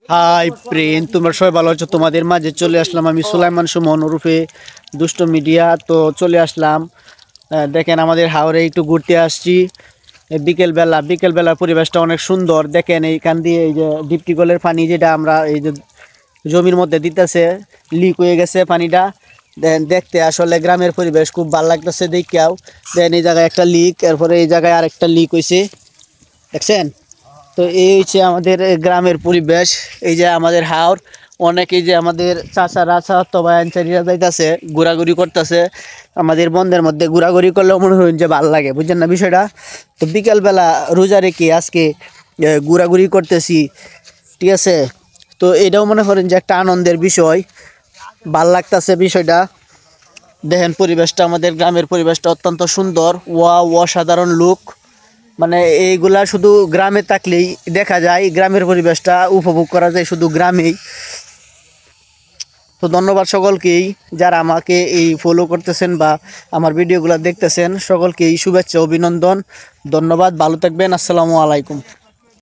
High প্রিন, তোমরা সবাই ভালো আছো? তোমাদের মাঝে চলে আসলাম আমি সুলাইমান সুমন ওরফে দুষ্ট মিডিয়া। তো চলে আসলাম, দেখেন আমাদের হাওরে একটু ঘুরতে আসছি। বিকেলবেলার পরিবেশটা অনেক সুন্দর। দেখেন এইখান দিয়ে এই যে ডিপটি কলের পানি, যেটা আমরা এই যে জমির মধ্যে দিতেছে, লিক হয়ে গেছে পানিটা। দেন দেখতে আসলে গ্রামের পরিবেশ খুব ভালো লাগতেছে দেখাও। দেন এই জায়গায় একটা লিক, এরপরে এই জায়গায় আরেকটা লিক হয়েছে, দেখছেন? তো এই হচ্ছে আমাদের গ্রামের পরিবেশ। এই যে আমাদের হাওর, অনেকেই যে আমাদের চাচারা চাচাতো ভাইয়ানচারিরা যাইতেছে, ঘোরাঘুরি করতেছে। আমাদের বন্ধের মধ্যে ঘোরাঘুরি করলেও মনে হয় যে ভালো লাগে, বুঝছেন না বিষয়টা? তো বিকালবেলা রোজা রেখে আজকে ঘোরাঘুরি করতেছি, ঠিক আছে? তো এটাও মনে করেন যে একটা আনন্দের বিষয়, ভাল লাগতেছে বিষয়টা। দেখেন পরিবেশটা, আমাদের গ্রামের পরিবেশটা অত্যন্ত সুন্দর, অসাধারণ লুক। মানে এইগুলা শুধু গ্রামে থাকলেই দেখা যায়, গ্রামের পরিবেশটা উপভোগ করা যায় শুধু গ্রামেই। তো ধন্যবাদ সকলকেই যারা আমাকে এই ফলো করতেছেন বা আমার ভিডিওগুলো দেখতেছেন, সকলকেই শুভেচ্ছা অভিনন্দন, ধন্যবাদ। ভালো থাকবেন, আসসালামু আলাইকুম।